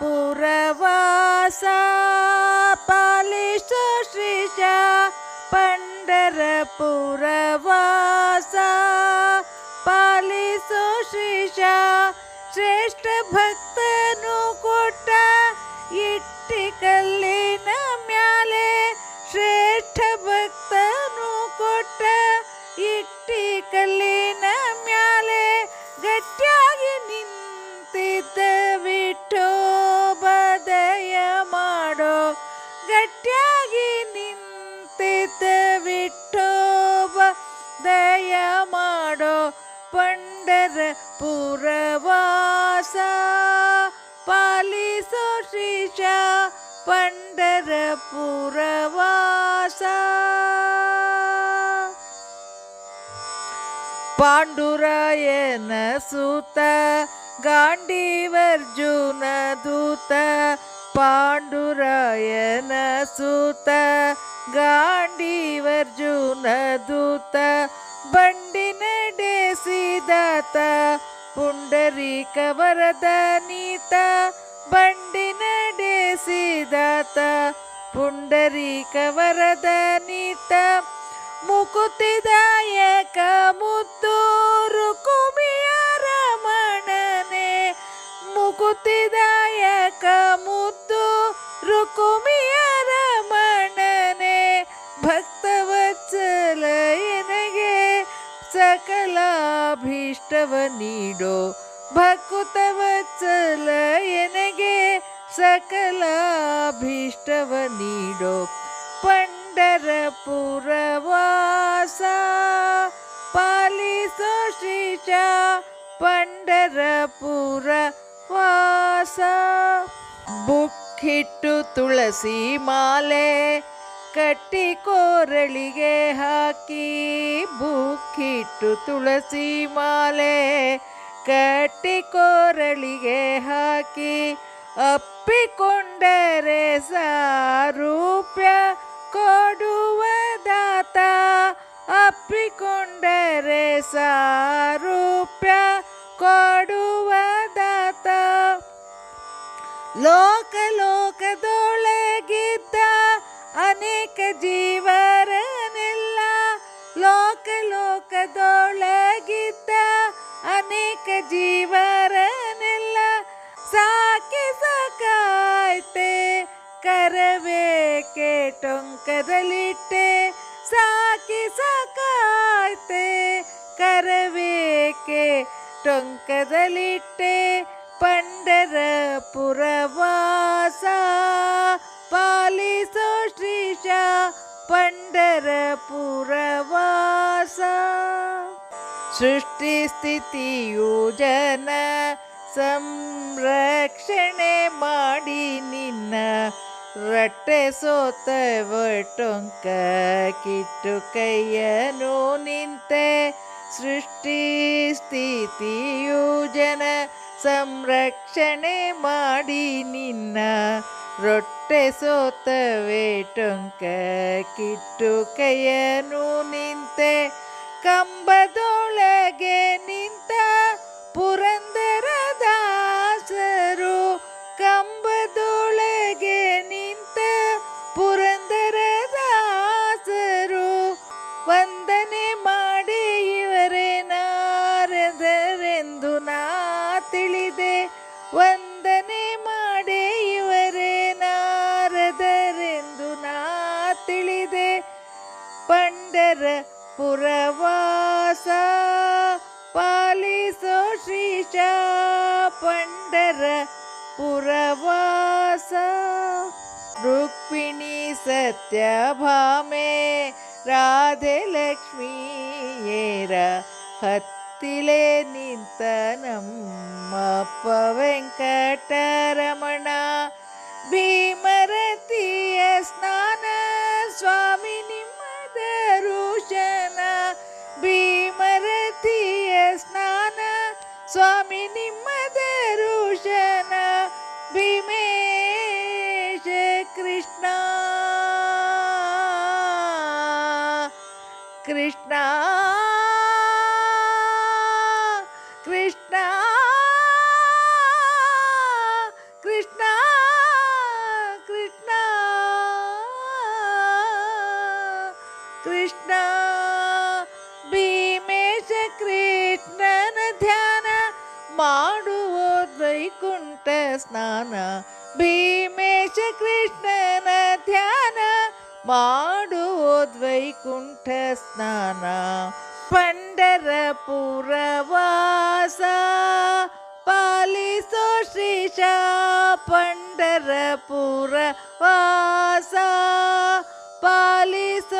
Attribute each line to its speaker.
Speaker 1: ಪುರವಾಸ ಪಾಲಿಸೋ ಶ್ರೀಶ ಪಂಡರಪುರವಾಸ ಪಾಲಿಸೋ ಶ್ರೀಶ ಶ್ರೇಷ್ಠ ಭಕ್ತನು ಕೊಟ್ಟ ಇಟ್ಟಿ ಕಲ್ಲಿನ ಮ್ಯಾಲೆ ಶ್ರೇಷ್ಠ ಭಕ್ತನು ಕೊಟ್ಟ ಇಟ್ಟಿ ಕಲ್ಲಿನ ಮ್ಯಾಲೆ ಗಟ್ಟಿಯಾಗಿ ನಿಂತಿದ್ದ ವಿಠೋಬದಯ ಮಾಡೋ ಗಟ್ಟಿಯಾಗಿ ನಿಂತಿದ್ದ ವಿಠೋಬ ದಯ ಮಾಡೋ ಪಂಡರಪುರವಾಸ ಪಾಲಿಸೋ ಶ್ರೀಶ ಪಂಡರಪುರವಾಸ ಪಾಂಡುರಾಯನ ಸೂತ ಗಾಂಡೀವರ್ಜುನ ದೂತ ಪಾಂಡುರಾಯನ ಸೂತ ಗಾಂಡೀವರ್ಜುನ ದೂತ ಬಂಡಿ ನಡೆಸಿದಾತ ಪುಂಡರೀಕ ವರದ ನೀತ ಬಂಡಿ ನಡೆಸಿದಾತ ಪುಂಡರೀಕ ವರದ ನೀತ ಮುಕುತಿದಾಯಕ ಮುದ್ದು ರುಕುಮಿಯ ರಮಣನೆ ಮುಕುತಿದಾಯಕ ಮುದ್ದು ರುಕುಮಿಯ ರಮಣನೆ ಭಕ್ತವತ್ಸಲ ಎನಗೆ ಸಕಲಾಭೀಷ್ಟವ ನೀಡೋ ಭಕ್ತವತ್ಸಲ ಎನಗೆ ಸಕಲಾಭೀಷ್ಟವ ನೀಡೋ ಪಂಡರಪುರವಾಸ ಪಾಲಿಸೋ ಶ್ರೀಶ ಪಂಡರಪುರವಾಸ ಬುಕ್ಕಿಟ್ಟು ತುಳಸಿ ಮಾಲೆ ಕಟ್ಟಿ ಕೋರಳಿಗೆ ಹಾಕಿ ಬುಕ್ಕಿಟ್ಟು ತುಳಸಿ ಮಾಲೆ ಕಟ್ಟಿ ಕೋರಳಿಗೆ ಹಾಕಿ ಅಪ್ಪಿಕೊಂಡರೆ ಸಾರೂಪ್ಯ ಕೊಡುವ ದಾತ ಅಪ್ಪಿಕೊಂಡರೆ ಸಾರೂಪ್ಯ ಕೊಡುವ ದಾತ ಲೋಕಲೋಕದೊಳಗಿದ್ದ ಅನೇಕ ಜೀವರನೆಲ್ಲ ಲೋಕಲೋಕದೊಳಗಿದ್ದ ಅನೇಕ ಜೀವರನೆಲ್ಲ ಸಾಕಿ ಸಾಕಾಯ್ತೆ ಕರವೇಕೆ ಟೊಂಕದಲ್ಲಿಟ್ಟೆ ಸಾಕಿ ಸಾಕಾಯ್ತೆ ಕರವೇಕೆ ಟೊಂಕದಲ್ಲಿಟ್ಟೆ ಪಂಡರಪುರವಾಸ ಪಾಲಿಸೋ ಶ್ರೀಶ ಪಂಡರಪುರವಾಸ ಸೃಷ್ಟಿ ಸ್ಥಿತಿಯು ಜನ ಸಂರಕ್ಷಣೆ ಮಾಡಿ ನಿನ್ನ ರಟ್ಟೆ ಸೋತವ ಟೊಂಕ ಕಿಟ್ಟು ಕೈಯನು ನಿಂತೆ ಸೃಷ್ಟಿ ಸ್ಥಿತಿಯು ಜನ ಸಂರಕ್ಷಣೆ ಮಾಡಿ ನಿನ್ನ ರೊಟ್ಟೆ ಸೋತವೆ ಟೊಂಕ ಕಿಟ್ಟು ಕೈಯನು ನಿಂತೆ ಕಂಬದೊಳಗೆ ನಿಂತ ಪುರಂದರ ದಾಸರು ಕಂಬದೊಳಗೆ ನಿಂತ ಪುರಂದರ ದಾಸರು ವಂದನೆ ಮಾಡಿ ಇವರೇ ನಾರದರೆಂದು ನಾ ತಿಳಿದೆ ವಂದನೆ ಮಾಡಿ ಇವರೇ ನಾರದರೆಂದು ನಾ ತಿಳಿದೆ ಪಂಡರಪುರವಾಸ ಪಾಲಿಸೋ ಶ್ರೀಶ ಪಂಡರಪುರವಾಸ ರುಕ್ಮಿಣಿ ಸತ್ಯಭಾಮೆ ರಾಧೆ ಲಕ್ಷ್ಮೀಯೇರ ಹತ್ತಿಲೆ ನಿಂತ ನಮ್ಮಪ್ಪ ವೆಂಕಟರಮಣ ಭೀಮರತಿಯ ಸ್ನಾನ ಸ್ವಾಮಿ ನಿಮ್ಮ ದರುಶನ ಭೀಮರತಿಯ ಸ್ನಾನ ಸ್ವಾಮಿ ನಿಮ್ಮ ದರುಶನ ಭೀಮೇಶ ಕೃಷ್ಣ ಕೃಷ್ಣ ಕೃಷ್ಣ ಸ್ನಾನ ಭೀಮೇಶ ಕೃಷ್ಣನ ಧ್ಯಾನ ಮಾಡುವುದ್ವೈಕುಂಠ ಸ್ನಾನ ಪಂಡರಪುರ ವಾಸ ಪಾಲಿಸೋ ಶ್ರೀಶ ಪಂಡರಪುರ ವಾಸ ಪಾಲಿಸೋ